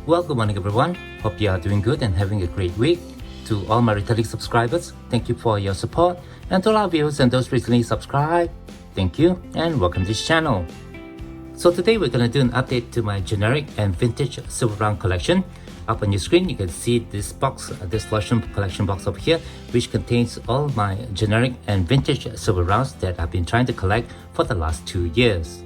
Well, good morning everyone. Hope you are doing good and having a great week. To all my returning subscribers, thank you for your support. And to all our viewers and those recently subscribed, thank you and welcome to this channel. So today we're going to do an update to my generic and vintage silver round collection. Up on your screen you can see this box, this Leuchtturm collection box over here, which contains all my generic and vintage silver rounds that I've been trying to collect for the last 2 years.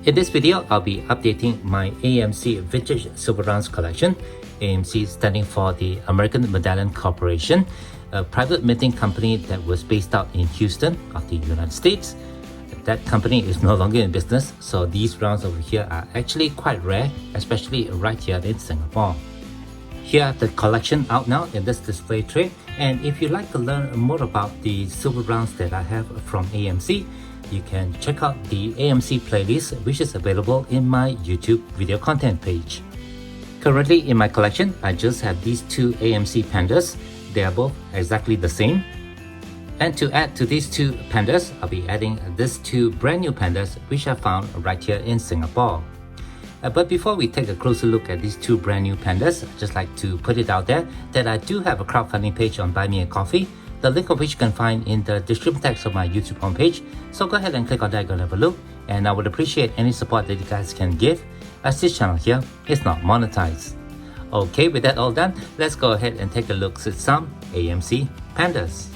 In this video, I'll be updating my AMC Vintage Silver Rounds collection. AMC standing for the American Medallion Corporation, a private minting company that was based out in Houston of the United States. That company is no longer in business, so these rounds over here are actually quite rare, especially right here in Singapore. Here I have the collection out now in this display tray, and if you'd like to learn more about the silver rounds that I have from AMC, you can check out the AMC playlist, which is available in my YouTube video content page. Currently in my collection, I just have these two AMC Pandas. They are both exactly the same. And to add to these two Pandas, I'll be adding these two brand new Pandas, which I found right here in Singapore. But before we take a closer look at these two brand new Pandas, I'd just like to put it out there that I do have a crowdfunding page on Buy Me a Coffee, the link of which you can find in the description text of my YouTube homepage. So go ahead and click on that, go have a look, and I would appreciate any support that you guys can give, as this channel here is not monetized. Okay, with that all done, let's go ahead and take a look at some AMC Pandas.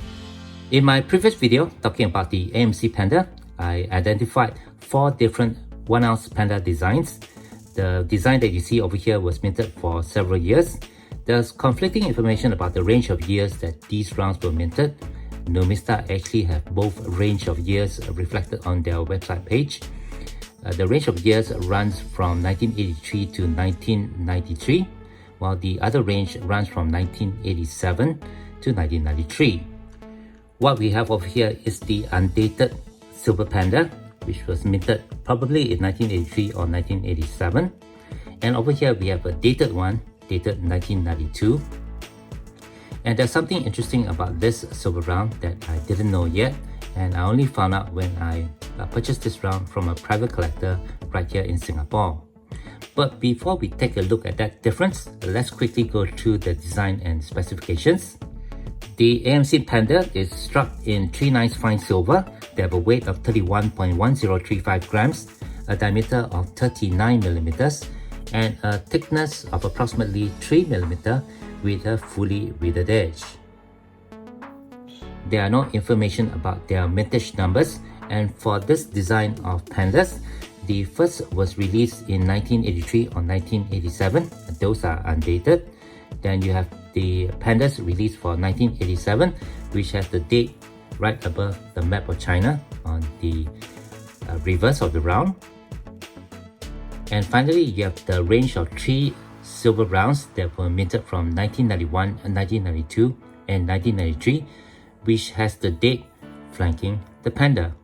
In my previous video talking about the AMC Panda, I identified 4 different 1-ounce Panda designs. The design that you see over here was minted for several years. There's conflicting information about the range of years that these rounds were minted. Numismatics actually have both range of years reflected on their website page. The range of years runs from 1983 to 1993, while the other range runs from 1987 to 1993. What we have over here is the undated Silver Panda, which was minted probably in 1983 or 1987. And over here we have a dated one, dated 1992. And there's something interesting about this silver round that I didn't know yet, and I only found out when I purchased this round from a private collector right here in Singapore. But before we take a look at that difference, let's quickly go through the design and specifications. The AMC Panda is struck in 3 nice fine silver. They have a weight of 31.1035 grams, a diameter of 39 millimeters, and a thickness of approximately 3 millimeter with a fully weathered edge. There are no information about their mintage numbers, and for this design of Pandas, the first was released in 1983 or 1987. Those are undated. Then you have the Pandas released for 1987, which has the date right above the map of China on the reverse of the round. And finally, you have the range of 3 silver rounds that were minted from 1991, 1992, and 1993, which has the date flanking the Panda.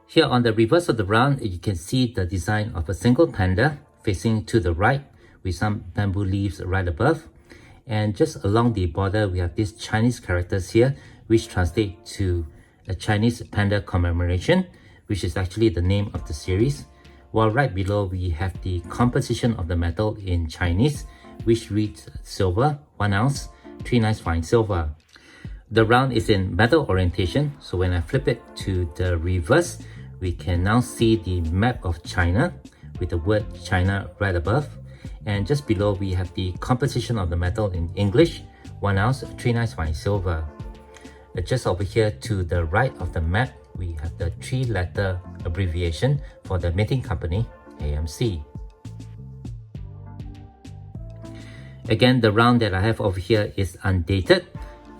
Here on the reverse of the round, you can see the design of a single Panda facing to the right with some bamboo leaves right above. And just along the border, we have these Chinese characters here, which translate to a Chinese Panda commemoration, which is actually the name of the series. While right below, we have the composition of the metal in Chinese, which reads silver, 1 ounce, 3 nice fine silver. The round is in metal orientation, so when I flip it to the reverse, we can now see the map of China with the word China right above. And just below, we have the composition of the metal in English, 1 ounce, 3 nice fine silver. Just over here to the right of the map, we have the 3-letter abbreviation for the minting company, AMC. Again, the round that I have over here is undated,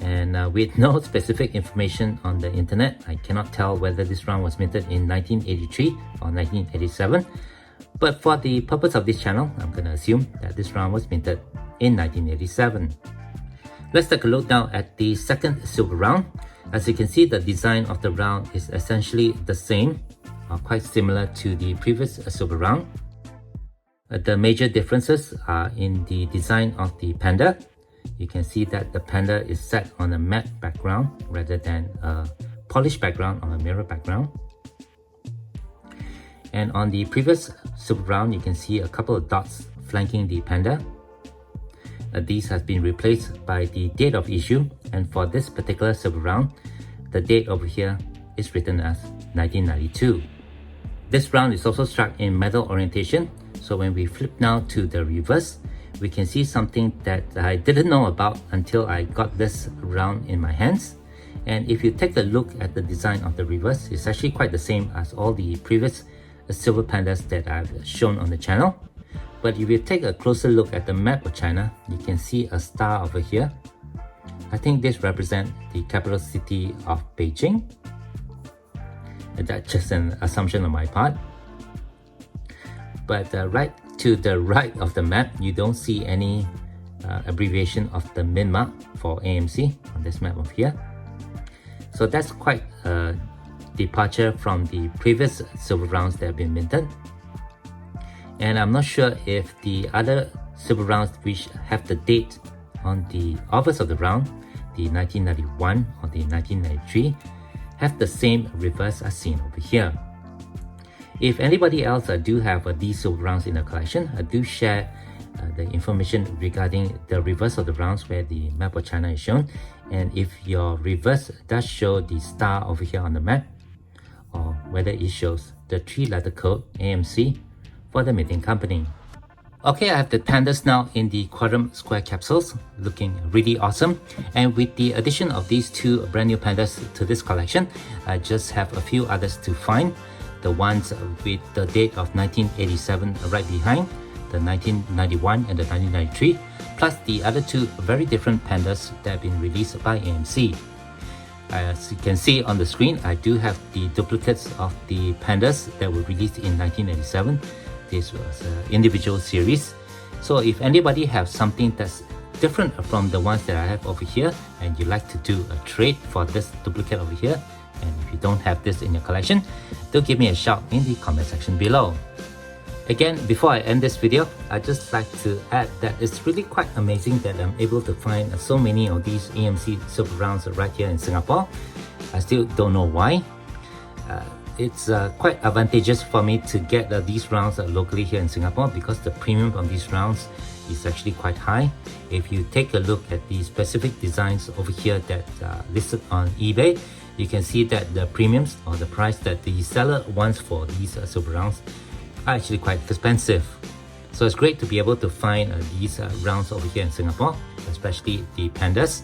and with no specific information on the internet, I cannot tell whether this round was minted in 1983 or 1987. But for the purpose of this channel, I'm going to assume that this round was minted in 1987. Let's take a look now at the second silver round. As you can see, the design of the round is essentially the same, quite similar to the previous silver round. The major differences are in the design of the Panda. You can see that the Panda is set on a matte background rather than a polished background or a mirror background. And on the previous silver round, you can see a couple of dots flanking the Panda. these have been replaced by the date of issue, and for this particular silver round, the date over here is written as 1992. This round is also struck in medal orientation, so when we flip now to the reverse, we can see something that I didn't know about until I got this round in my hands. And if you take a look at the design of the reverse, it's actually quite the same as all the previous silver pandas that I've shown on the channel. But if you take a closer look at the map of China, you can see a star over here. I think this represents the capital city of Beijing. That's just an assumption on my part. But right to the right of the map, you don't see any abbreviation of the min mark for AMC on this map over here. So that's quite a departure from the previous silver rounds that have been minted. And I'm not sure if the other silver rounds which have the date on the obverse of the round, the 1991 or the 1993, have the same reverse as seen over here. If anybody else do have these silver rounds in the collection, do share the information regarding the reverse of the rounds where the map of China is shown. And if your reverse does show the star over here on the map, or whether it shows the 3-letter code AMC for the minting company. Okay, I have the pandas now in the quadrant square capsules, looking really awesome. And with the addition of these two brand new pandas to this collection, I just have a few others to find. The ones with the date of 1987 right behind, the 1991 and the 1993, plus the other two very different pandas that have been released by AMC. As you can see on the screen, I do have the duplicates of the pandas that were released in 1987. This was an individual series. So if anybody has something that's different from the ones that I have over here, and you like to do a trade for this duplicate over here, and if you don't have this in your collection, do give me a shout in the comment section below. Again, before I end this video, I'd just like to add that it's really quite amazing that I'm able to find so many of these AMC silver rounds right here in Singapore. I still don't know why. It's quite advantageous for me to get these rounds locally here in Singapore because the premium on these rounds is actually quite high. If you take a look at the specific designs over here that are listed on eBay, you can see that the premiums or the price that the seller wants for these silver rounds are actually quite expensive. So it's great to be able to find these rounds over here in Singapore, especially the pandas.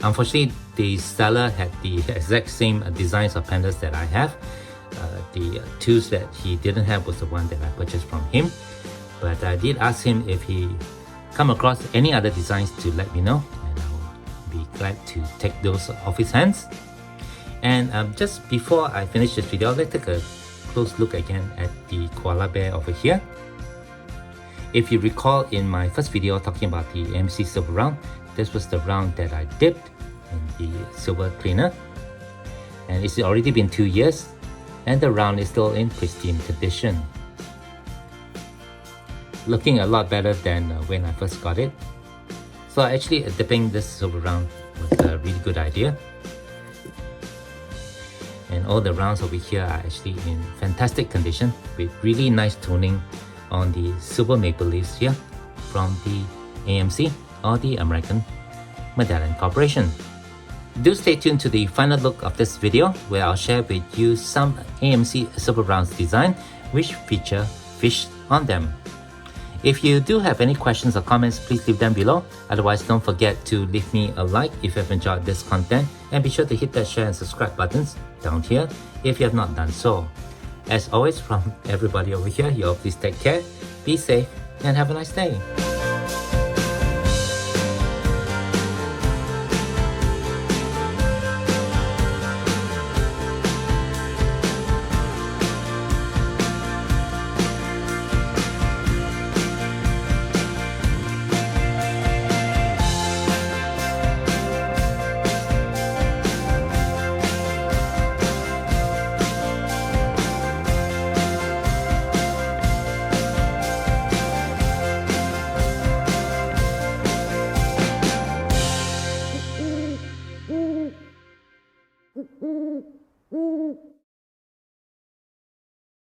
Unfortunately, the seller had the exact same designs of pandas that I have. The twos that he didn't have was the one that I purchased from him. But I did ask him if he come across any other designs to let me know, and I will be glad to take those off his hands. And just before I finish this video, let's take a close look again at the koala bear over here. If you recall in my first video talking about the AMC silver round, this was the round that I dipped in the silver cleaner, and it's already been 2 years and the round is still in pristine condition, looking a lot better than when I first got it. So actually dipping this silver round was a really good idea. And all the rounds over here are actually in fantastic condition with really nice toning on the silver maple leaves here from the AMC or the American Medallion Corporation. Do stay tuned to the final look of this video where I'll share with you some AMC silver rounds design which feature fish on them. If you do have any questions or comments, please leave them below. Otherwise, don't forget to leave me a like if you have enjoyed this content, and be sure to hit that share and subscribe buttons down here if you have not done so. As always, from everybody over here, you all please take care, be safe, and have a nice day. Mm-hmm.